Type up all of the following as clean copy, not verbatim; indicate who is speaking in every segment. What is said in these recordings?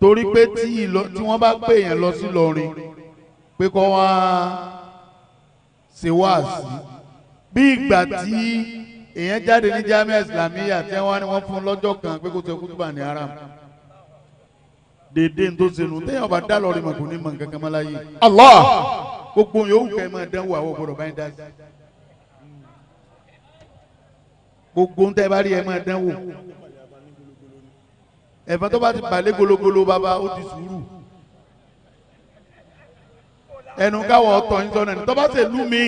Speaker 1: torí pé tí wọ́n bá pè yẹn lọ sí Ìlọrin pé kó wá ṣe wáàsí bí ìgbà tí èèyàn jáde ní Jamia Islamiyya tí wọ́n fún lọ́jọ́ kan pé kó ṣe kútúbà ní haram dédé tó senu téèyàn bá dá lọ́rin mọ̀ kò ní mọ̀ nǹkan kan mọ́ láyé. Allah gbogbo yòówù kẹ́ ẹ máa dánwò àwọn ògbọ́dọ̀ báyìí dá sí. gbogbo ń tẹ́ bá rí ẹ máa dánwò. ẹ̀fọn tó bá ti balẹ̀ gologolo bàbá ó ti sùúrù. ẹnu káwọ ọ̀tọ̀ ń sọnà ní tó bá ṣe lú mi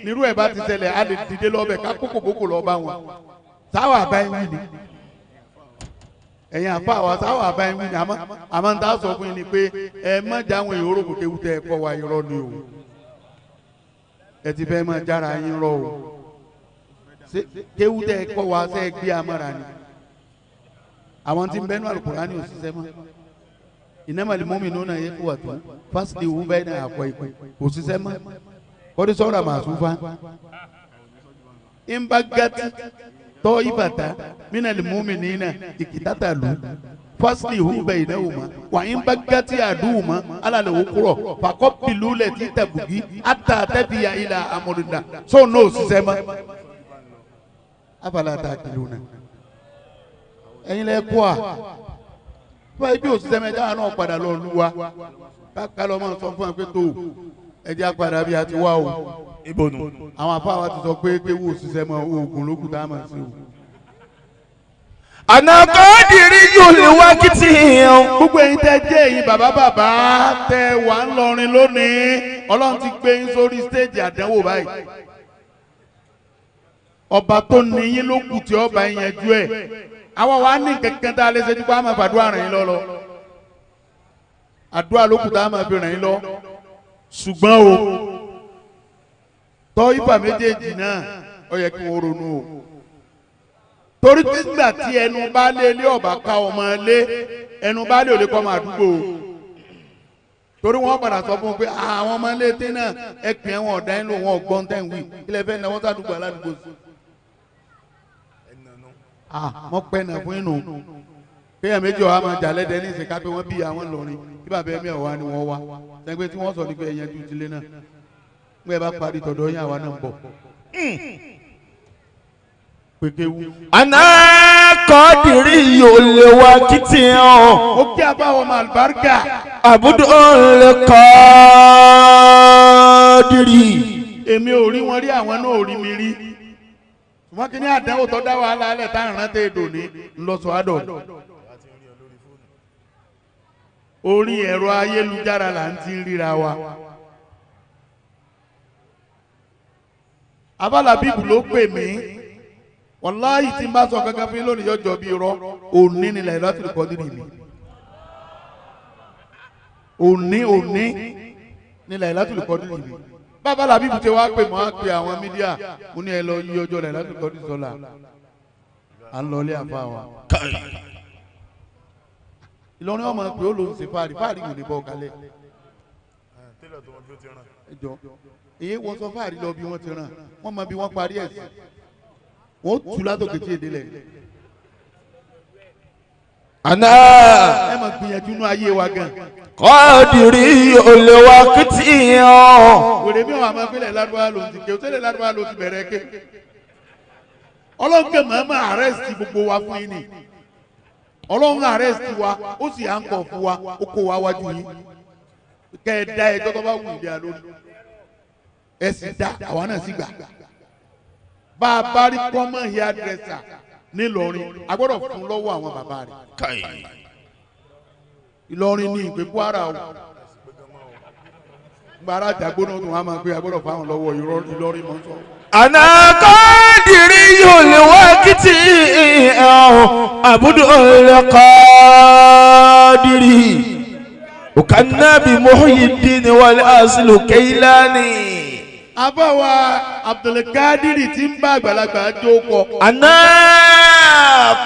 Speaker 1: nírú ẹ̀ bá ti ṣẹlẹ̀ á lè dìde lọ́bẹ̀ ká kókò lọ́ọ́ bá wọn. sáwà àbáyé wí ni ẹ̀yin àfa àwa sáwà àbáyé wí ni àmọ́ ń tá sọ fún yín ni pé ẹ má já àwọn èèyàn orògbò kéwù tẹ ẹ kọ́ wa irọ́ ni o ẹ ti fẹ́ máa jára yín rọ o kéwù tẹ ẹ kọ́ wa ṣe é gbé amára ni àwọn tí ń bẹ́nu Al-Qur'ani ò ṣiṣẹ́ mọ́ innamal mu'minuna ikhwatun faslihu bayna akhawaykum kò ṣiṣẹ́ mọ́ kọ́dí sọ́ra màṣúfà ń bá gàtí tọ́ ibàtà minal mu'minina iqtatalu faslihu baynahuma wa in baggati aduhuma ala al-ukhra faqabbilu lati tabghi hatta tafiya ila amrillah so no ṣiṣẹ́ mọ́ afala ta'qiluna ẹ̀yin lẹ kó a wọ́n ibi òṣìṣẹ́ mẹ́ta náà padà lọ lu wa ká lọ́ máa sọ fún ẹ pé tó ẹjẹ́ apàdà bí a ti wá o ìbònú àwọn afáwa ti sọ pé kéwù òṣìṣẹ́ mọ oògùn lókùn tá a máa ṣe o.
Speaker 2: ànàkọ́dìrí yóò lè wá kìtì yẹn.
Speaker 1: gbogbo ẹ̀yin tẹ́ jẹ́ ẹ̀yin bàbá tẹ́ wà ń lọrin lónìí Ọlọ́run ti gbé yín sórí stéèjì àdánwò báyìí ọba tó níyín ló kù tí ọba yín yẹn jú ẹ̀ àwọn wa ní kankan tá a lè ṣe nípa àmọ́ àdúrà ràn yín lọ àdúrà ló kù tá a máa fi ràn yín lọ ṣùgbọ́n o tọ́ ibà méjèèjì náà ó yẹ kí wọ́n ronú o torí pé nígbà tí ẹnu bá lé ilé ọba ká ọmọ lé ẹnu bá lé òde kọ́ máa dúgbò o torí wọ́n padà sọ fún un pé àwọn ọmọ ilé tẹ́ náà ẹ pè é wọn ọ̀dá yín lò wọn ọgbọ́n tẹ̀ ń wí ilẹ̀ fẹ́ náà wọ́n sàdúgbò aládùúgbò sí mọ pẹ́ náà fún inú kéèyàn méjì ọ̀há máa jà lẹ́dẹ̀ẹ́ ní ìsìnká pé wọ́n bí àwọn Ìlọrin kí bàbá ẹ̀mí ọ̀wá ni wọ́n wá sẹ́gbẹ́ tí wọ́n sọ ní pé ẹ̀yẹn ju ìdílé náà pé ẹ bá parí tọ̀dọ̀ yín àwa náà ń bọ̀. pékéwu.
Speaker 2: ànàkọ́dìrí yóò lè wá kìtì yẹn.
Speaker 1: ó kí abáwọ̀ ọmọ àlùbáríkà.
Speaker 2: àbúdó lè kọ́dìrí.
Speaker 1: èmi ò rí wọn rí àwọn náà ò rí mi rí wọ́n ti ní àdánwò tó dá wàhálà alẹ́ tá à ń rántí èdò ní ńlọsọ àdọ̀ orí ẹ̀rọ ayélujára là ń ti ríra wa. abálàbíbù ló pè mí wàláhì tí n bá sọ kankan fún yín lónìí yọjọ bí irọ́ òní ni Lailatul Qadri mi òní ni Lailatul Qadri mi bàbá làbíbù tí wàá pè mọ́ á pe àwọn mídíà mo ní ẹ lọ yí ọjọ́ rẹ̀ láti kọ́ ní sọ́la à ń lọ ilé àfa wa. Ìlọrin ọmọ pé ó ló ń ṣe fáàrí kò ní bọ́ kalẹ̀. èyí wọ́n sọ fáàrí lọ bí wọ́n ti ràn wọ́n mọ bí wọ́n parí ẹ̀ sí wọ́n tù látòkè tí èdè lẹ̀.
Speaker 2: àná
Speaker 1: ẹ mọ̀ gbìyànjú inú ayé wa gan.
Speaker 2: kọ́dìrí olè wá kìtì yẹn.
Speaker 1: wèrè mi ò àmọ́ pínlẹ̀ ládùúgbò ló ti ké òtẹ́lẹ̀ ládùúgbò ló ti bẹ̀rẹ̀ ké. ọlọ́run mọ̀ọ́mọ́ àrẹ́sì gbogbo wa fún yín ni ọlọ́run àrẹ́sì wa ó sì à ń kọ̀ fún wa ó kó wa wájú yín kẹ́ ẹ dá ẹjọ́ tó bá wù ìdí àlórí ẹ sì dá àwa náà sì gbà. bá a bá rí kọ́mọ̀ hair dresser nílọrin a gbọ́dọ̀ fún lọ́wọ́ àwọn bàbá rẹ̀. Ìlọrin ní ìpè Kwara o gbàrà àjàgbóná tó wà máa gbé agbọ́dọ̀ fáwọn lọ́wọ́ Ìlọrin mọ́ sọ.
Speaker 2: ànàkọ́dìrí yóò lè wá kìtì àbúdó lè kọ́dìrí òkànnábì Muhyiddin wal aslu Kailani.
Speaker 1: àbáwa Abdulkadiri tí ń bá àgbàlagbà jókòó.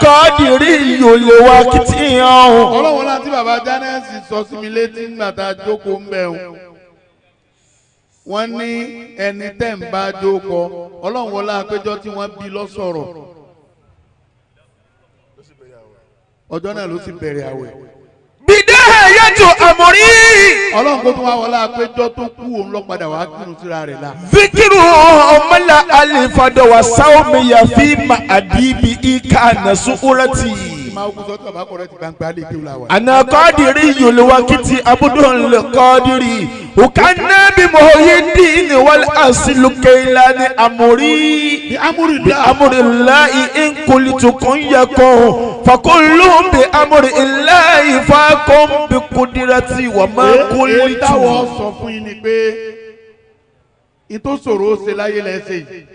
Speaker 2: kọ́dìrí yóò lè wá kìtì yẹn.
Speaker 1: ọlọ́wọ́n láti bàbá Jánẹ́sì sọ sí mi létí nígbà tá a jókòó ń bẹ̀ wọ́n ní ẹni tẹ́ ń bá jókòó ọlọ́wọ́n lá péjọ tí wọ́n bí lọ́sọ̀rọ̀ ọjọ́ náà ló sì bẹ̀rẹ̀ àwẹ̀.
Speaker 2: bìdá nihayatu amri.
Speaker 1: Ọlọ́run kó tún wá wọlé àpéjọ tó kú òun lọ padà wá kírun síra rẹ̀ la.
Speaker 2: Zikiru mala alifado wa sawmi ya fi ma adibi ikana suurati. Ana qadiri yulwakiti abudul qadiri. Ukanna bi muhyiddin wal aslu kailani amri. Bi amrillahi in qultu kun yakun. Fakullu bi amrillahi fakum bi qudrati wa ma qultu.
Speaker 1: Táwọn sọ fún yín ni pé ìtò sọ̀rọ̀ ó ṣe láyé lẹ́sẹ̀ yìí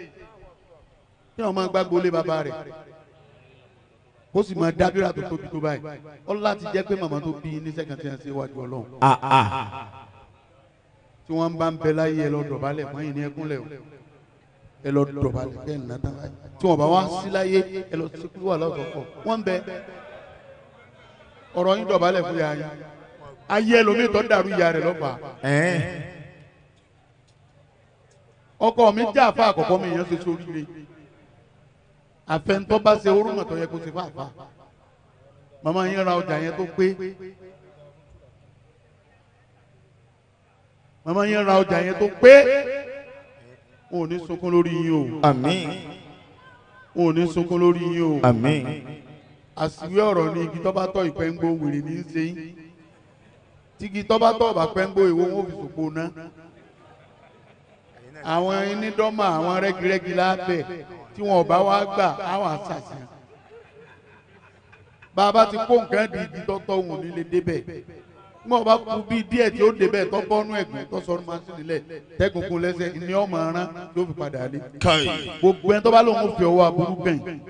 Speaker 1: kí wọ́n máa gbàgbó lé bàbá rẹ̀ kó sì máa dábìrà tó tóbi tó báyìí ọlọ́ láti jẹ́ pé màmá tó bí ní sẹ́kàn tí wọ́n ṣe wájú Ọlọ́run tí wọ́n bá ń bẹ láyé ẹ lọ dọ̀bálẹ̀ fún yìí ní ẹkúnlẹ̀ o ẹ lọ dọ̀bálẹ̀ bẹ́ẹ̀ nà tán láyé tí wọ́n bá wá sí láyé ẹ lọ sí kúrò àlọ́sọ̀kọ̀ wọ́n ń bẹ ọ̀rọ̀ yín dọ̀bálẹ̀ fún yàrá yín ayé ẹlòmíì tó dàrú ìyá rẹ̀ lọ́pàá ọkọ mi jẹ́ àfa àkọ́kọ́ mi yẹn ṣe sórí ilé àfẹnutọ́ bá ṣe orúmọ̀ tó yẹ kó ṣe fáfá màmá yẹn ra ọjà yẹn tó pé màmá yẹn ra ọjà yẹn tó pé wọn ò ní sunkún lórí yín o
Speaker 2: àmín
Speaker 1: wọn ò ní sunkún lórí yín o
Speaker 2: àmín
Speaker 1: àṣìwé ọ̀rọ̀ ni igi tó bá tọ́ ìpẹ́ngbó wèrè ní í ṣe yín tí igi tó bá tọ́ ọ̀bà pẹ́ngbó ìwọ wọn ò fi sòpò ná àwọn onídọ́mà àwọn rẹ́gírẹ́gí lábẹ́ tí wọn ò bá wá gbà àwọn àṣàṣàn bàbá ti kó nǹkan di igi tọ́tọ́ òun nílé débẹ̀ wọn bá kú bí díẹ̀ tí ó débẹ̀ tó bọ́nú ẹ̀gbìn tó sọnù máṣíìnì lẹ̀ tẹ́gungun lẹ́sẹ̀ ní ọmọ aràn tó fi padà lé gbogbo ẹni tó bá lóun fi ọwọ́ aburú gbẹ̀yìn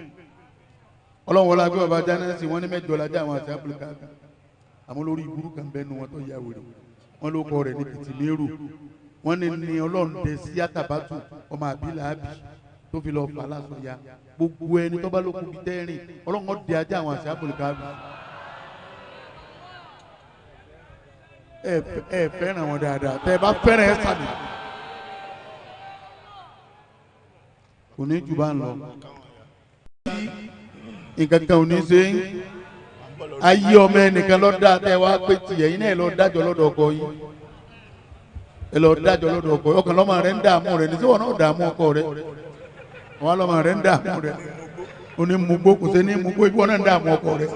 Speaker 1: ọlọ́run wọlé agbẹ́ bàbá jánẹ́sì wọn ní mẹ́jọ lajẹ́ àwọn àti áfíríkà àmọ́ lórí ìburú kan bẹ́ẹ̀ nu wọn tó yà wèrè wọn ló kọ rẹ̀ ní kìtìmẹ́rù wọn ní ọlọ́run dẹ sí àtàbátù ọmọ àbílà àbí tó fi lọ fà lásọ ya gbogbo ẹni tó bá lókun bí tẹ́rìn ọlọ́run ọdẹ ajá àwọn àti áfíríkà àbí. ẹ fẹ́ràn wọn dáadáa tẹ́ ẹ bá fẹ́ràn ẹ sàmì kò ní jù bá ń lọ nǹkan kan ò ní ṣe ń ayé ọmọ ẹnìkan lọ́dà tẹ́ wá pé tiẹ̀ yín náà lọ dájọ́ lọ́dọ̀ ọkọ yín ẹ lọ dájọ́ lọ́dọ̀ ọkọ yín ọkàn lọ́mọ rẹ̀ ń dààmú rẹ̀ ní tí wọn náà dààmú ọkọ rẹ̀ wọn lọ́mọ rẹ̀ ń dààmú rẹ̀ ó ní mugbó kò sí ní mugbó ibi wọn náà ń dààmú ọkọ rẹ̀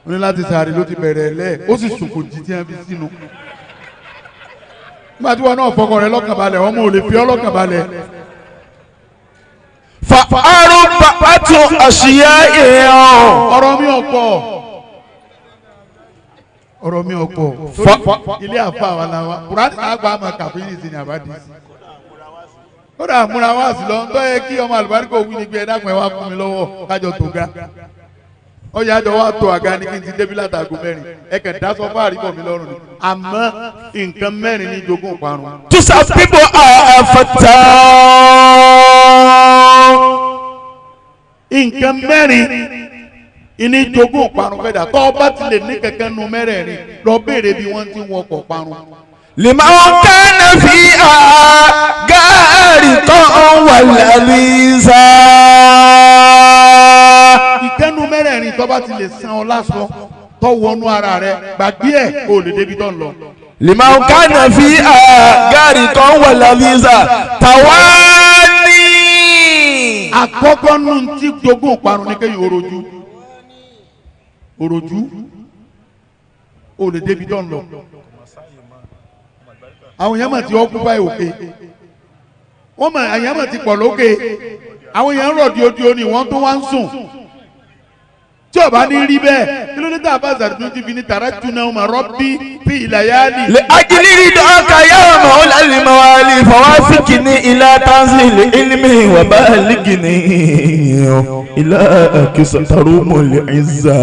Speaker 1: ó ní láti sàárì ló ti bẹ̀rẹ̀ lẹ̀ ó sì sùn kò jí tí wọn fi sínú nígbà tí wọn náà fọkọ rẹ̀ lọ́kàn balẹ̀ ọmọ ò lè fi ọ́ lọ́kàn balẹ̀.
Speaker 2: Fa'aruba'atu ashiya'a.
Speaker 1: Ọ̀rọ̀ mi ọ̀pọ̀. Ọ̀rọ̀ mi ọ̀pọ̀. Ilé àfa wa la wa. Kùránì àgbà àmọ̀ kàfíìnì sí ni àbádì sí. Ó dà múra wá sí lọ. Ntọ́ yẹ kí ọmọ àlùbáríkà òwú ni gbé ẹ dákun ẹ wá fún mi lọ́wọ́ kájọ tó ga. Ọjà àjọ wa tó àga ní kí n ti débi látàgò mẹ́rin. Ẹ kàn dá sọ fún àríkọ̀ mi lọ́rùn ni. Àmọ́ nǹkan mẹ́rin ní jogún ìparun.
Speaker 2: To some people are fata.
Speaker 1: Nǹkan mẹ́rin ìní jogún ìparun fẹ́ dà tọ́ ọba ti lè ní kẹ̀kẹ́ nu mẹ́rẹ̀ẹ̀rin lọ béèrè bí wọ́n ti ń wọkọ̀ parun.
Speaker 2: Liman kana fiha gariqan walaliza.
Speaker 1: Ìkẹ́nu mẹ́rẹ̀ẹ̀rin tọ́ba ti lè san ọ lásán tọ́ wọnú ara rẹ gbàgbé ẹ̀ kó lè débi tó ń lọ.
Speaker 2: Liman kana fiha gariqan walaliza tawani.
Speaker 1: Àkọ́kọ́ nù tí jogún ìparun ní kéyìn òròjú ó lè débi tó ń lọ. Àwọn èèyàn mà ti occupy òkè wọ́n mọ̀ àyàn mà ti pọ̀ lókè àwọn èèyàn ń rọ̀ díodío ni wọ́n tó wá ń sùn tí ó bá ní rí bẹ́ẹ̀ kí ló dé tá a bá zàdúró ti fi ní tàrà túná ọmọ rọ́bì fi ìlàyàlì.
Speaker 2: lè ajínigbé dọ́ọ̀kà yàrá mọ́ ọ́ lálẹ́ mọ́ wá lè fọwọ́ sí kìíní ilá tanzili ilmi wà bá lìgìní ilá kìsàtàrú mọ̀lẹ́ ìzà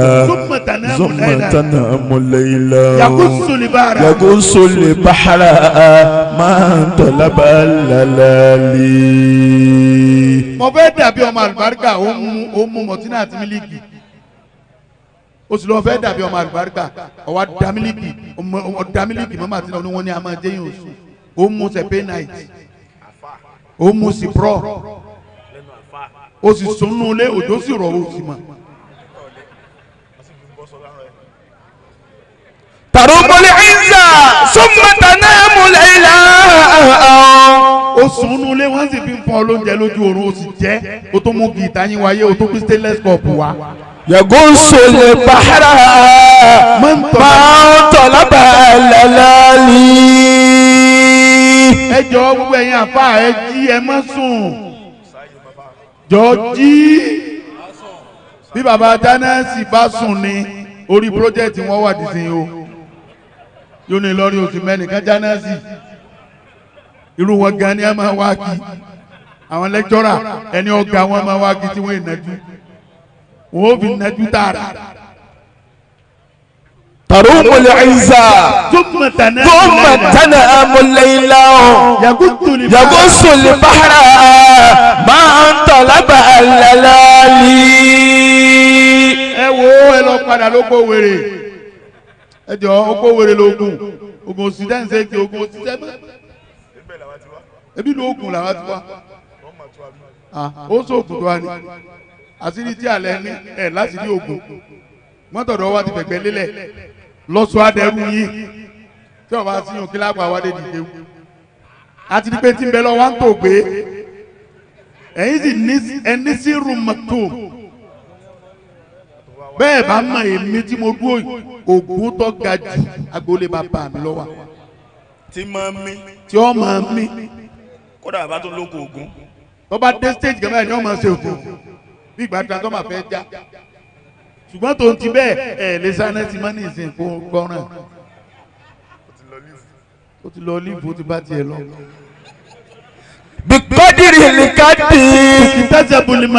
Speaker 2: zọ́mọ̀tánà mọ̀lẹ́ ilá yagusu lè bàhárà máa ń tọ́lá bá lálálí.
Speaker 1: mo fẹ́ dàbí ọmọ àlùbáríkà ó mú mọ̀tínà àti mílíkì ó sì lọ fẹ́ dàbí ọmọ àlùbáríkà ọwọ́ dàmílíkì mọ́mọ́ àti náà wọ́n ní a máa jẹ́ yín oṣù ó mú sẹ̀pẹ́ náìtì ó mú síprọ́ ó sì súnú lé òjò sì rọ̀ ó sì mọ̀
Speaker 2: tarumul izza summa tanamu layla.
Speaker 1: ó sùn nínú ilé wọ́n sì fi ń fún ọ lóúnjẹ lójú oorun ó sì jẹ́ ó tó mú kí ìtayín wáyé ó tó fi stainless cup wá.
Speaker 2: yaghussul bahra man talaba lalali.
Speaker 1: ẹ jọ gbogbo ẹ̀yin àfa ẹ jí ẹ má sùn jọ jí bí baba Jánásì bá sùn ní orí pírójẹ́tì wọn wà dísìn o yóò ní Ìlọrin oṣù mẹ́nìkan Jánásì irú wọn gan ni a máa wá kí àwọn lẹ́kítọ́rà ẹni ọ̀gá wọn máa wá kí tí wọ́n ìnájú wọn ò fi nájú tààrà.
Speaker 2: tarumul izza thumma tanamu layla yaghussul bahra man talaba lalali.
Speaker 1: ẹ wo ẹ lọ padà lóko wèrè ẹ jọ oko wèrè lóògùn oògùn òsìdẹ́ ń ṣe kí oògùn òsìdẹ́ mọ́ ebi lóògùn làwọn ti wá ó sóògùn tó wá ní àṣírí tí àlẹ́ ní ẹ̀ láti rí oògùn mọ́tòdọ̀ wa ti fẹ̀gbẹ́ lélẹ̀ lọ́sọ̀ adẹ́rù yín tí wọ́n bá sí yàn kí lápá wa dé dìde wù àti ní pé tí ń bẹ lọ wá ń tò gbé ẹ̀yin sì ẹni sí rúmọ̀tò bẹ́ẹ̀ bá mọ èmi tí mo dúró ògùn tó ga jù agboolé bàbá mi lọ́wọ́
Speaker 2: tí máa ń mí
Speaker 1: tí ó máa ń mí
Speaker 2: kódà bá tó lóko ògùn
Speaker 1: tó bá dé stage gẹ́gẹ́ ni wọ́n máa ṣe ògùn bí ìgbà transformer fẹ́ já ṣùgbọ́n tó ń ti bẹ́ẹ̀ ẹ̀ lè sáré ti máa ní ìsìn kó gbọ́ràn ó ti lọ líìfù ó ti bá tiẹ̀ lọ.
Speaker 2: bikadiri likadi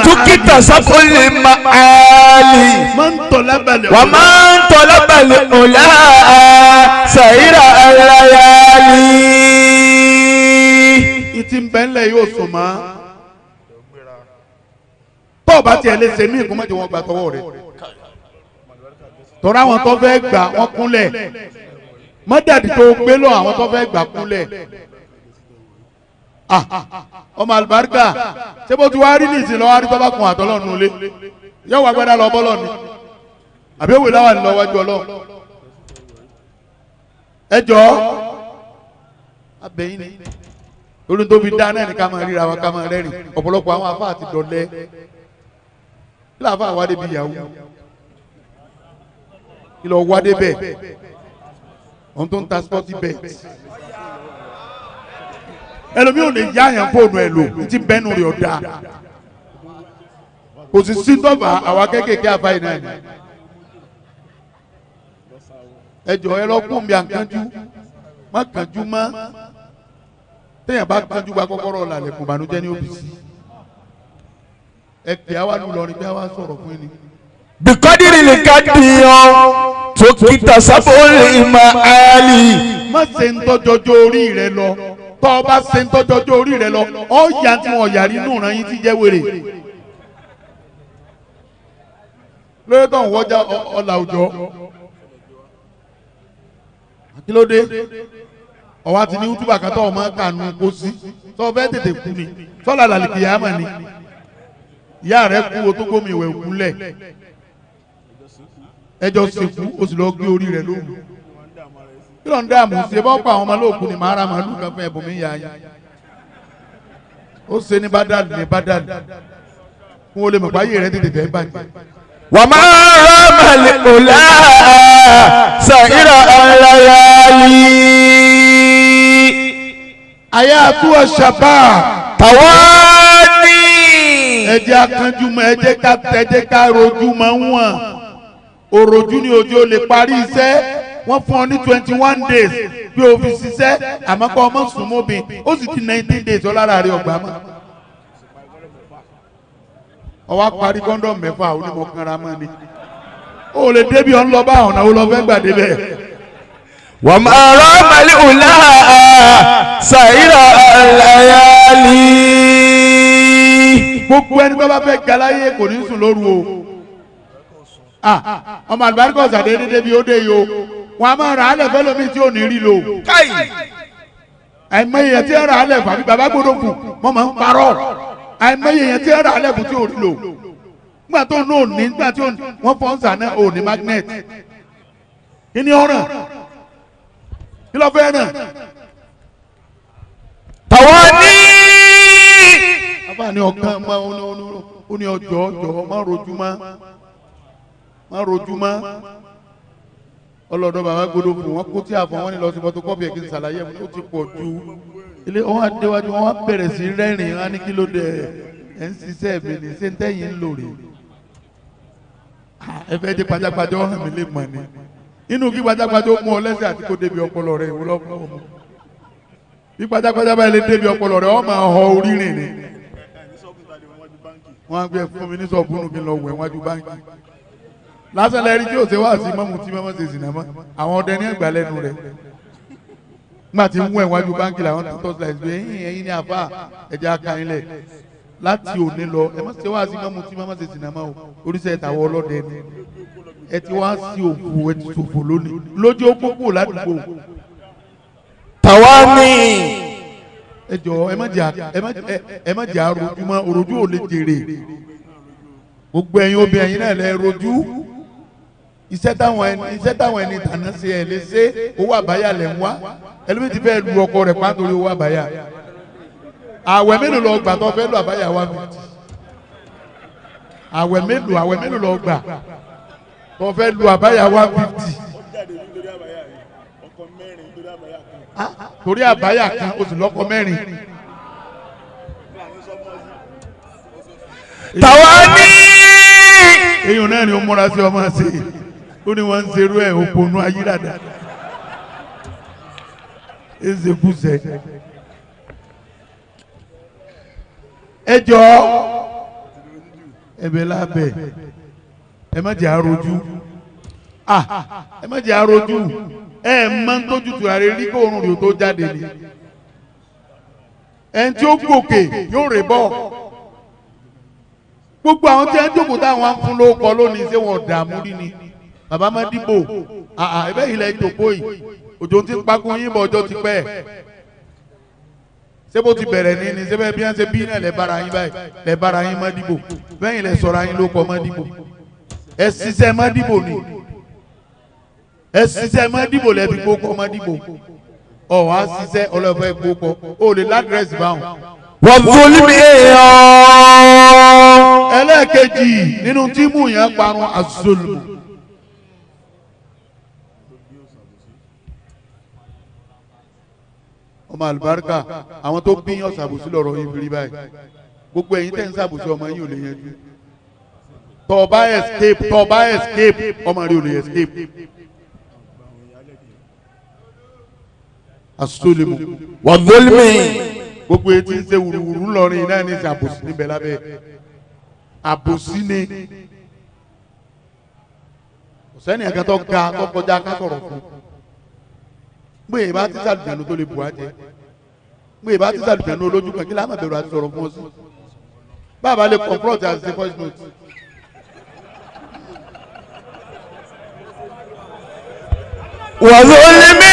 Speaker 2: tukita sabuli maali wa man tolabali ula sayira alayali.
Speaker 1: ìtì ń bẹ́ ńlẹ̀ yóò sùn mọ́ tó o bá tiẹ̀ lè ṣe mí ìkúmọ̀jì wọn gbà tọwọ́ rẹ̀ tọ́ra àwọn tó fẹ́ gbà wọ́n kúnlẹ̀ mọ́dàdí tó gbé lọ àwọn tó fẹ́ gbà kúnlẹ̀ ọmọ àlùbáríkà ṣé bó ti wá rí nìsín lọ́wọ́ àrí tó bá kun àtọ́lọ́ nù lé yóò wá gbẹ́dá lọ bọ́lọ̀ ni àbí òwe láwà ní lọ́wọ́jú ọlọ́run ẹ jọ abẹ́yìn ni lórí tó fi dá náà ní ká máa ríra wa ká máa rẹ́rìn ọ̀pọ̀lọpọ̀ àwọn afá àti dọ̀lẹ́ kí lóò afá àwádé bí ìyàwó kí lóò wádé bẹ́ẹ̀ ohun tó ń ta sporty bet ẹlòmíì ò lè yá àyàn fóònù ẹ lò tí bẹ́ẹ̀nù rẹ̀ ọ̀dà kò sì sí dọ́gba àwa kéékèèké àfáì náà ni ẹ jọ ẹ lọ́kùn bí àǹkanjú má kánjú mọ́ téèyàn bá kánjú gba kọ́kọ́rọ́ làlẹ̀ kò bànújẹ́ ní òbísí ẹ pè á wá lù lọrin bí a wá sọ̀rọ̀ fún yín ni.
Speaker 2: bikadiri likadi yan tukita sabuli maali.
Speaker 1: má ṣe ń tọ́jọ́jọ́ orí rẹ lọ tọ́ ọ bá ṣe ń tọ́jọ́jọ́ orí rẹ lọ ọ yà tí wọn yàrí inú ìran yín ti jẹ́ wèrè lórí tó ń wọ́jà ọ̀là òjò kí ló dé ọ̀wá ti ní útúbà kan tó ọmọ kànú kó sí tó fẹ́ tètè kú ni sọ́là làlìkì yá mà ní ìyá rẹ kú o tó gómìn ìwẹ̀ òkú lẹ̀ ẹjọ́ sèkú o sì lọ gbé orí rẹ lóhùn kí ló ń dààmú sí ẹ bá pa àwọn ọmọ lóòkù ni màá ra màálù kan fún ẹbùn mi yá yín ó ṣe ní bádàlì fún olè mọ̀ báyé rẹ tètè fẹ́ bàjẹ́.
Speaker 2: wà á máa rọ màlẹ̀ ọ̀la sàìrà alayali.
Speaker 1: ayé àtúwọ̀ ṣàbà
Speaker 2: tàwọn ní.
Speaker 1: ẹ jẹ́ akánjú mọ́ ẹ jẹ́ ká rojú mọ́ wọn òròjú ni òjò lè parí iṣẹ́ wọ́n fún ọ ní 21 days bí o fi ṣiṣẹ́ àmọ́ kọ́ ọmọ sùn mọ́bìn ó sì ti 19 days ọlára rẹ̀ ọgbà mọ́. ọwọ́ parí kọ́ńdọ̀mù mẹ́fà onímọ̀ kanra mọ́ ni ó lè débi ọ̀n lọ bá ọ̀nà ó lọ fẹ́ gbà débẹ̀.
Speaker 2: wà á máa rọ màlẹ́ ọ̀la sàìrà alayali.
Speaker 1: gbogbo ẹni tó bá fẹ́ galáyé kò ní sùn lóru o ọmọ àlùbáríkà ọ̀sà déédéé bí ó dé yìí o wọn a máa rà á lẹ̀ fẹ́ lómi tí ò ní rí lò. àìmọye yẹn tí ẹ rà á lẹ̀ fún àbí bàbá gbọdọ̀ kù mọ́ máa ń parọ́ àìmọye yẹn tí ẹ rà á lẹ̀ fún tí ò rí lò. nígbà tó ní òní nígbà tí wọ́n fọ́n sà náà òní magnet kí ni ọ̀ràn kí ló fẹ́ náà.
Speaker 2: tàwọn ní.
Speaker 1: bàbá ní ọ̀kan ó ní ọjọ́ má rojú má ọlọ́dọ̀ bàbá gbọdọ̀ fún wọn kó tí àfọ̀ wọn ní lọ sí photocopy ẹ̀ kí n ṣàlàyé ó ti pọ̀ ju ilé wọn adéwájú wọn bẹ̀rẹ̀ sí rẹ́rìn á ní kí ló dé ẹ̀ ń ṣiṣẹ́ mi ní ṣé ń tẹ́yìn ń lò rè ẹ fẹ́ dé pajápajá ọ̀hún mi lè mọ̀ ni inú kí pajápajá ó mú ọ lẹ́sẹ̀ àti kó débi ọpọlọ rẹ̀ ìwúlọ́ fún ọmọ bí pajápajá báyìí lè débi ọpọlọ rẹ̀ ọ máa họ orí rìn ni wọn á gbé fún mi ní sọ̀bùnù kí n lọ wẹ̀ wájú báńkì lásán lẹ́rí tí ò ṣe wá sí mọ́mú tí mọ́mọ́ ṣe sì náà mọ́ àwọn ọdẹ ní ẹgbàá lẹ́nu rẹ̀ nígbà tí ń wẹ̀ wájú báńkì làwọn tó tọ́ sílẹ̀ ṣe ẹ̀yìn ní àfà ẹ̀jẹ̀ akáyínlẹ̀ láti òní lọ ẹ má ṣe wá sí mọ́mú tí mọ́mọ́ ṣe sì náà mọ́ o oríṣẹ́ ìtàwọ̀ ọlọ́dẹ ni ẹ ti wá sí òfò ẹ ti ṣòfò lónìí lójú ó kókó ládùúgbò.
Speaker 2: tàwa ní.
Speaker 1: ẹ jọ ẹ má jà rojú mọ́ òrojú ò lè jèrè gbogbo ẹ̀yin obìnrin náà lẹ rojú iṣẹ́ táwọn ẹni tàná ṣe ẹ̀ lè ṣe owó àbáyà lẹ̀ ń wá ẹlòmíì ti fẹ́ lu ọkọ rẹ̀ pàtó owó àbáyà àwẹ̀ mélòó lọ gbà tó fẹ́ lu àbáyà 150 àwẹ̀ mélòó lọ gbà tó fẹ́ lu àbáyà 150 torí àbáyà kan oṣù lọ́kọ mẹ́rin.
Speaker 2: tàwa ní.
Speaker 1: èèyàn náà ni ó múra sí ọmọ ṣe ó ní wọ́n ń ṣerú ẹ̀ òpònú ayírádá ezekúṣẹ. ẹ jọ ẹ̀bẹ̀ lábẹ́ ẹ má jẹ́ àròjú ẹ má jẹ́ àròjú ẹ máa ń tójú tùràrí rí kó oorun rẹ̀ tó jáde ni ẹni tí ó gòkè yóò rè bọ̀ gbogbo àwọn tí wọn jókòó táwọn fún ló kọ lónìí ṣé wọn dààmú rí ni bàbá má dìbò ẹbẹ yìí lẹ jòkó yìí òjò ti ń pakun yín bọ ọjọ́ ti pẹ́ ṣé bó ti bẹ̀rẹ̀ ní ṣé bẹ́ẹ̀ bí wọ́n ṣe bí náà lẹ bára yín báyìí lẹ bára yín má dìbò bẹ́yìn lẹ sọ̀rọ̀ yín ló kọ má dìbò ẹ ṣiṣẹ́ má dìbò ni ẹ ṣiṣẹ́ má dìbò lẹ fi gbó kọ má dìbò ọ̀ wá ṣiṣẹ́ ọlọ́fẹ́ gbó kọ ó lè ládírẹ́sì báwọn.
Speaker 2: wọ́n gbólú mi
Speaker 1: ẹlẹ́ẹ̀kejì nínú tí mú yẹn parun azulmu ọmọ àlùbáríkà àwọn tó bí yàn ṣàbùsí lọ́rọ̀ yìí fi rí báyìí gbogbo ẹ̀yin tẹ́ ń ṣàbùsí ọmọ yìí ò lè yanjú tó bá escape ọmọ rẹ ò lè escape azulmu
Speaker 2: wọ́n gbólú mi.
Speaker 1: gbogbo etí ń ṣe wùrùwùrù ńlọrin náà ní ṣàbùsí níbẹ̀ lábẹ́ àbòsí ni sẹ́ni ẹ̀ka tó ga tó kọjá ká sọ̀rọ̀ fún gbé ìbá tí sàlùjẹ̀nu tó lè bù á jẹ gbé ìbá tí sàlùjẹ̀nu olójú kan kí láàmà bẹ̀rù àti sọ̀rọ̀ fún ọ sí bàbá lè confront àti ṣe voice note.
Speaker 2: wọ́n ló lé mi.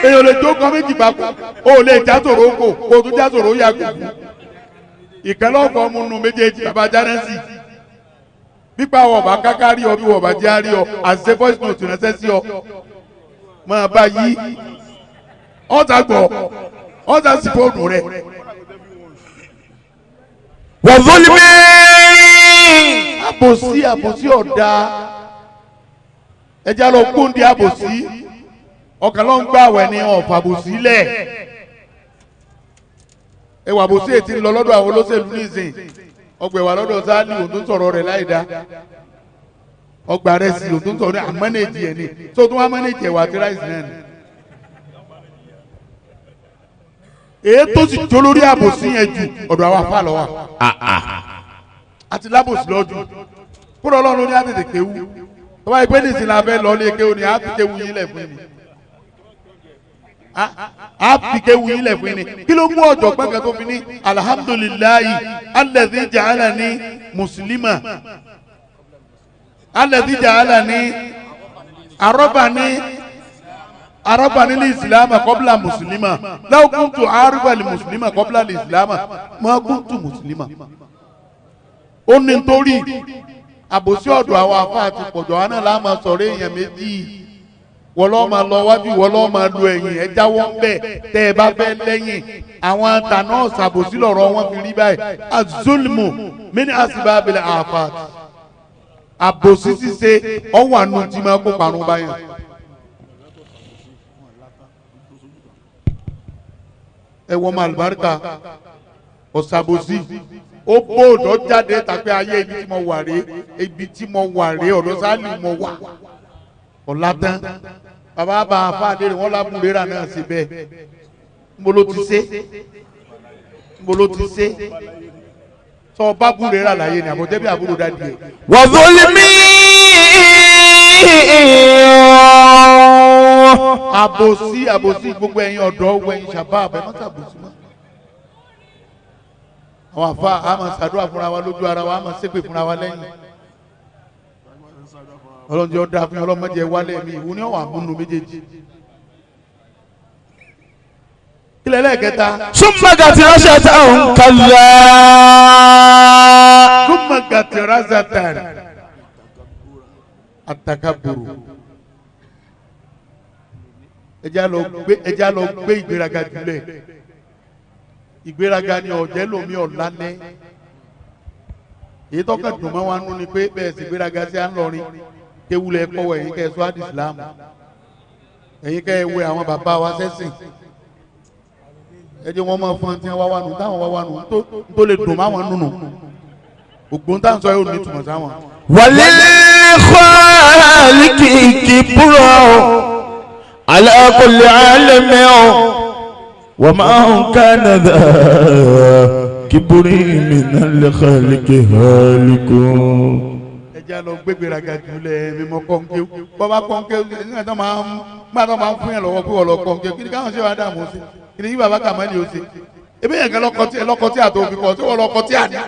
Speaker 1: èèyàn lè jó kan méjì bá kú ó lè já sòrò kò kó tún já sòrò yàgò ìkẹlẹ ọkọ múnú méjèèjì bàbá jánẹsì pípa wọ̀bà kákárí ọ bí wọ̀bà járí ọ àṣẹ voice note ránṣẹ́ sí ọ máa bá yí ọ̀tá gbọ̀ ọ̀tá sí fóònù rẹ̀.
Speaker 2: wọ́n fúnni mi.
Speaker 1: àbòsí ọ̀dà ẹja lọ kóńdé àbòsí ọkàn ló ń gbà wẹ̀ ní ọ̀fàbòsí lẹ̀ ẹwà àbòsí ètí ń lọ lọ́dọ̀ àwọn olóṣèlú nísìn ọgbà ẹ̀wà lọ́dọ̀ sáálì òun tó sọ̀rọ̀ rẹ̀ láì dá ọgbà rẹ̀ sì òun tó sọ̀rọ̀ ní àmọ́nẹ́jì ẹ̀ ní tó tún wá mọ́nẹ́jì ẹ̀wà àti ráìsì náà ni. èyí tó sì jó lórí àbòsí yẹn jù ọ̀dọ̀ àwọn afá lọ́wọ́ àti lábòsí lọ́dún kúrò ọlọ́run ní àtètè kéwú tó bá yẹ pé nísìnyí la fẹ́ lọ lé kéwú ni àá fi kéwú yín lẹ̀ fún mi àá fi kéwú yín lẹ̀ fún mi kí ló mú ọ̀jọ̀ gbẹ́gẹ́ tó fi ní alhamdulillahi alladhi ja'alani muslima alladhi ja'alani arabani ní ìsìlámà kọ́bílà mùsùlùmá law kuntu arabani mùsùlùmá kọ́bílà ní ìsìlámà ma kuntu mùsùlùmá. ó ní nítorí àbòsí ọ̀dọ̀ àwọn afá àti pọ̀jọ́ wa náà láàmà sọ̀rọ̀ èèyàn méjì wọ́n lọ́ọ́ máa lọ wájú wọ́n lọ́ọ́ máa lu ẹ̀yìn ẹ jáwọ́ ń bẹ̀ tẹ́ ẹ bá fẹ́ lẹ́yìn àwọn àtàná ṣàbòsí lọ́rọ̀ wọn fi rí báyìí azulmu mini asibabil afat àbòsí ṣíṣe ọwọ́ àánú tí máa kó parun báyìí. ẹ wọ́n máa lùbáríkà ọ̀sàbòsí ó bóòdù jáde tàbí ayé ibi tí mo wà rèé ọ̀dọ̀ sáàlì mo wà ọ̀làtàn bàbá bá a fà léèrè wọn lábúlé rà náà sí bẹ́ẹ̀ mo ló ti ṣe sọ bábúlé rà láyé ni àbọ̀jẹ́ bí àbúrò dáadé ẹ̀.
Speaker 2: wàzúlì mí.
Speaker 1: àbòsí gbogbo ẹ̀yin ọ̀dọ́ wẹ̀yìn ṣàbá àbẹ̀ má ṣàbòsí mọ́. àwọn àfa àmọ́ ṣàdúrà fúnra wa lójú ara wa àmọ́ ṣépè fúnra wa lẹ́yìn. ọlọ́njẹ́ ọ̀dà fún ọlọ́mọdé wálé mi ìwú ni ọ̀wà múnú méjèèjì. kílẹ̀ lẹ́ẹ̀kẹta.
Speaker 2: súnmọ́ gàtí ránṣẹ́ táwọn kàlá.
Speaker 1: súnmọ́ gàtí ránṣẹ́ táwọn àtàkàbùrù. ẹjá lọ gbé ìgbéraga jùlẹ̀. ìgbéraga ni ọ̀jẹ́ lomi ọ̀lálẹ́. èyí tọ́ka dùn mọ́ wa nú ni pé bẹ́ẹ̀ sì gbéraga sí à ń lọrin kéwulẹ̀ kọ́wọ́ ẹ̀yin kẹ́ ẹ sọ àdì ìsìlámù ẹ̀yin kẹ́ ẹ wẹ àwọn bàbá wa sẹ́sìn ẹ jẹ́ wọ́n máa fún ẹtí wá wà nù táwọn wá wà nù tó lè dùn máwọn nùnù ògbón táwọn sọ yóò ní ìtumọ̀ sáwọn.
Speaker 2: wàlẹ́ kọ́ọ̀lìkì kìbúrọ̀ ala kulli alimi wa ma kana dha kiburi minal khalqi halikun.
Speaker 1: ẹja lọ gbégbéraga jùlẹ̀ mímọ kọ́ńké bọ́bá kọ́ńké nígbà tó máa ń fún yẹn lọ́wọ́ pé wọ́n lọ kọ́ńké kí ni káwọn ṣe wá dààmú sí kí ni yí bàbá kàmáàlì ó ṣe ebi yẹn kan lọ́kọ tí àtò òfin kọ́ tí wọ́n lọ́kọ tí àná.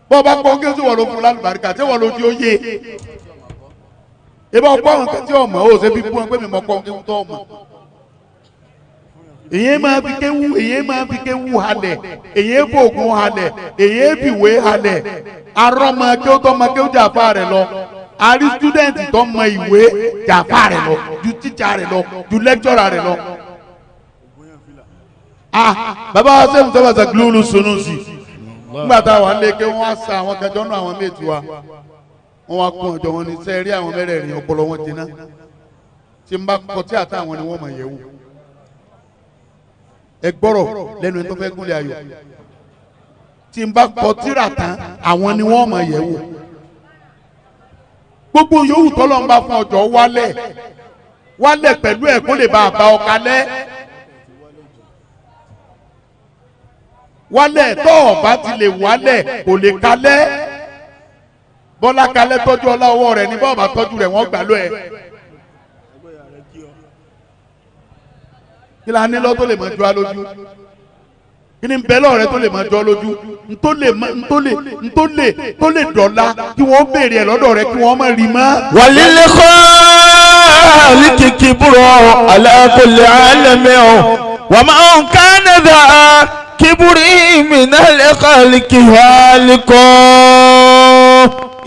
Speaker 1: bọ́bá kọ́ńké tí wọ́n lọ fún lálùbáríkà tí wọ́n lọ di oyè ebi ọ̀pọ̀ àwọn kan tí ọmọ ó ṣe fi fún ẹ pé mímọ kọ́ńké tó ọmọ. èyí máa fi kéwú halẹ̀ èyí fòògùn halẹ̀ èyí fìwé halẹ̀ arọ́mọ kéwú tó mọ kéwú jàfa rẹ̀ lọ àrí stúdẹ̀ǹtì tó mọ ìwé jàfa rẹ̀ lọ ju tíjà rẹ̀ lọ ju lẹ́kítọ́rà rẹ̀ lọ. bàbá wa sẹ́yìn sábà sà gílúùlù sunu sí nígbà tá a wà lé ké wọ́n á sa àwọn kẹjọ náà àwọn méjì wa wọ́n wá kún ọjọ́ wọn ní sẹ́ẹ̀rí àwọn mẹ́rẹ̀ẹ̀rin ọpọlọ wọn jiná tí n bá kọtí àtàwọn ni wọ́n mọ̀ yẹ̀wò ẹ gbọ́rọ̀ lẹ́nu ẹni tó fẹ́ gúnlẹ̀ ayọ̀ tí n bá kọ tírà tán àwọn ni wọ́n mọ̀ yẹ̀ wò gbogbo yòówù tọ́lọ́ ń bá fún ọjọ́ wálẹ̀ pẹ̀lú ẹ̀ kó lè bá a bá ọ kalẹ̀ wálẹ̀ tó o bá ti lè wálẹ̀ kò lè kalẹ̀ bọ́lá kalẹ̀ tọ́jú ọlá ọwọ́ rẹ̀ ní bọ́ọ̀ bá tọ́jú rẹ̀ wọ́n gbà lọ ẹ̀. kí la ní lọ tó lè mọ jọ lójú kí ni bẹ́ẹ̀ lọ́rẹ́ tó lè mọ jọ lójú ntó lè dọ̀la kí wọ́n béèrè ẹ̀ lọ́dọ̀ rẹ kí wọ́n má rí mọ́.
Speaker 2: wàlílẹ̀ kọ́ alikiki búrọ̀ ala kulli alami ọ̀ wà máa ń ká nàdà kíbúrí minal khalqi halikọ́.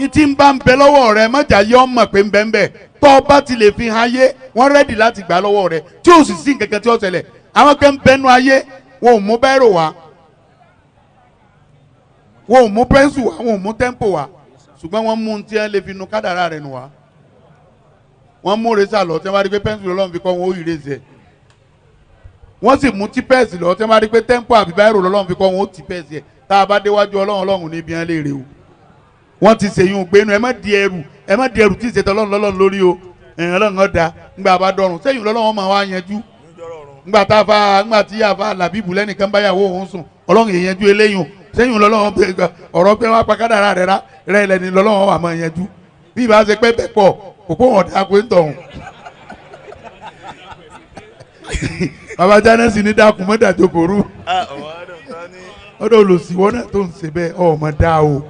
Speaker 1: ìtì ń bá ń bẹ lọ́wọ́ rẹ mọ̀jà yọ ọmọ pé ń bẹ ń bẹ tó o bá ti lè fi hàn ayé wọ́n rẹ́dì láti gbà lọ́wọ́ rẹ tí o sì sí nǹkan tí ó ṣẹlẹ̀ àwọn kan ń bẹnu ayé wọn ò mú bẹ́rù wá wọn ò mú pẹ́ńsù wá wọn ò mú tẹ́ḿpò wá ṣùgbọ́n wọ́n mú un tí wọ́n lè fi nu kádàrá rẹ̀ nù wá wọ́n mú rẹ́sà lọ tí wọ́n bá rí pé pẹ́ńsù lọ́lọ́run fi kọ́ wọn ó yí rẹ́sẹ̀ wọ́n sì mú típẹ́ẹ̀sì lọ tí wọ́n bá rí pé tẹ́ḿpò àbí bẹ́rù lọ́lọ́run fi kọ́ wọn ó típẹ́ẹ̀sì ẹ̀ tá a bá déwájú ọlọ́run níbi ẹ̀ lè rè o wọ́n ti ṣèyún gbénu ẹ má di ẹrù tí ìṣètò ọlọ́run lórí o ọlọ́run ọ̀dà ńgbà bá dọ̀rùn sẹ́yìn lọ́lọ́run máa wá yanjú ńgbà tí àfa làbíbù lẹ́nìkan báyàwó òun sùn ọlọ́run yẹn yanjú eléyìn sẹ́yìn lọ́lọ́run ọ̀rọ̀ pé wọ́n apá kádàrá rẹ̀ lẹ́ni lọ́lọ́run wà máa yanjú bí ìbá ṣe pé bẹ́ẹ̀ pọ̀ kókó wọn dà pé ń tọ̀hún. bàbá jánẹ́sì ní dákun mọ́dà jókòrú ọ̀dọ̀ olùsìwọ́ náà tó ń ṣe bẹ́ẹ̀ ọmọ dá o.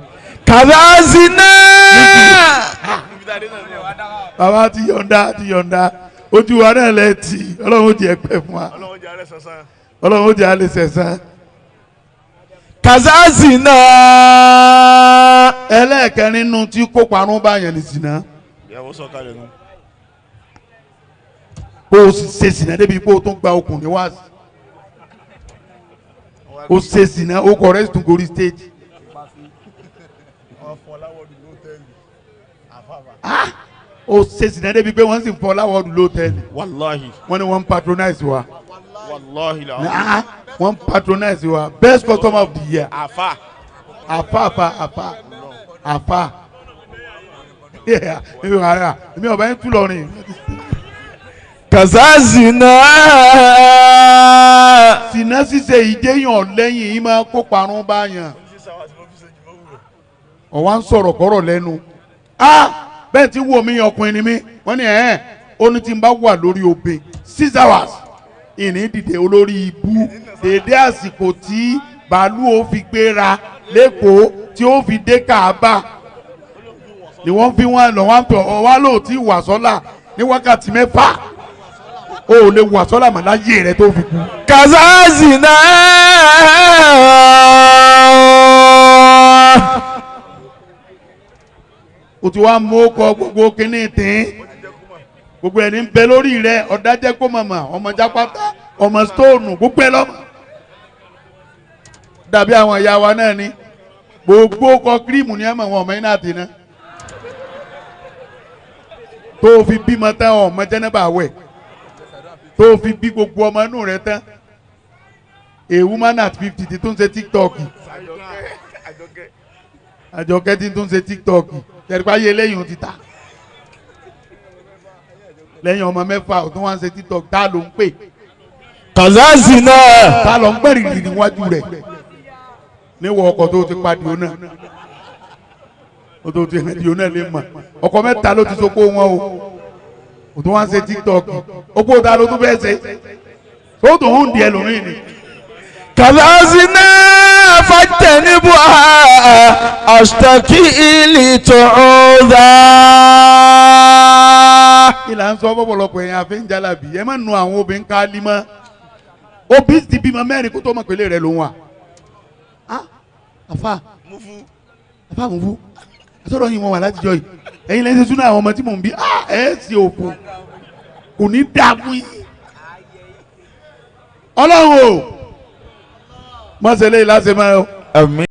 Speaker 2: kàdásínà.
Speaker 1: bàbá ti yọ̀ǹda ojú wa náà lẹ tì ọlọ́run ó jẹ́ pẹ́ fún wa ọlọ́run ó jẹ́ alẹ́ sẹ̀sán.
Speaker 2: kàdásínà.
Speaker 1: ẹlẹ́ẹ̀kẹ́ nínú tí kó parun bá yẹn lè sìnà
Speaker 2: ìyàwó sọ̀kalẹ̀ nù.
Speaker 1: kó o ṣe sìnà débi pé o tún gba okùn ní wáàsí o ṣe sìnà o kọ̀ rẹ́sì tún gorí stage. o ṣe sìnà débi pé wọ́n sì fọ́ láwọ́ọ̀dù lóòtẹ́ẹ̀lì.
Speaker 2: wàláhì.
Speaker 1: wọ́n ní wọ́n patronize wa.
Speaker 2: wàláhì la.
Speaker 1: wọ́n patronize wa best customer of the year.
Speaker 2: àfà.
Speaker 1: èmi ọba yẹn tún lọrin.
Speaker 2: kàzázìnà.
Speaker 1: sìnà ṣíṣe ìjẹyàn lẹ́yìn yìí máa kó parun báyàn. ọ̀wá ń sọ̀rọ̀ kọ́rọ̀ lẹ́nu. bẹ́ẹ̀ tí wo mi ọkùnrin ni mí wọ́n ní ó ní tí n bá wà lórí obè 6 hours ìní dìde olórí ibú dédé àsìkò tí bàálù ó fi gbéra lẹ́kọ̀ọ́ tí ó fi dé Káàbà ni wọ́n fi wọ́n lọ wọ́n tọ̀ ọ wá lóò tí wà sọ́là ní wákàtí 6 o ò lè wà sọ́là mà láyé rẹ tó fi kú.
Speaker 2: kàzázìnà.
Speaker 1: o ti wá mú ọkọ gbogbo kínní tín gbogbo ẹni ń bẹ lórí rẹ ọ̀dájẹ́ kó mọ̀mọ́ ọmọ jápátá ọmọ stóònù gbogbo ẹ lọ́mọ. dàbí àwọn ìyá wa náà ni gbogbo ọkọ kírímù ni ẹ mọ̀ wọn ọmọ iná àti iná tó o fi bímọ tán ọmọ jẹ́nẹ́bà wẹ̀ tó o fi bí gbogbo ọmọ inú rẹ tán a woman at 50 ti tún ṣe TikTok Àjọkẹ́ ti tún ṣe TikTok tẹ̀rípa yé lẹ́yìn ti ta lẹ́yìn ọmọ 6 tó wá ń ṣe TikTok tá ló ń pè.
Speaker 2: kàzázìnà.
Speaker 1: tá ló ń gbẹ̀rìndì níwájú rẹ̀ níwọ̀ ọkọ̀ tó ti padì ó náà o tó ti hàn di ó náà lè mọ̀ ọkọ̀ 3 ló ti sopó wọn o tó wá ń ṣe TikTok opó ta ló tún bẹ́ẹ̀ ṣe tó tó ń di ẹlòmíì ni.
Speaker 2: kàzázìnà fàtẹ̀nibù àṣtàkì ìlì tọ̀ọ̀dà.
Speaker 1: ìlà ń sọ bọ́bọ̀lọpọ̀ èèyàn àfi ń jálàbí ẹ má nu àwọn obìnrin ká lí mọ́ obì ti bímọ 4 kó tó mọ̀ pélé rẹ̀ ló ń wà. àfa Mufu àtọ́rọ̀ yìí wọn wà láti jọ yìí ẹ̀yin lẹ́sẹ̀ súná àwọn ọmọ tí mò ń bí ẹ̀ sì òkú kò ní dààmú yìí. ọlọ́run o mọ̀sẹ̀lẹ̀ ìlàsẹ̀ máa.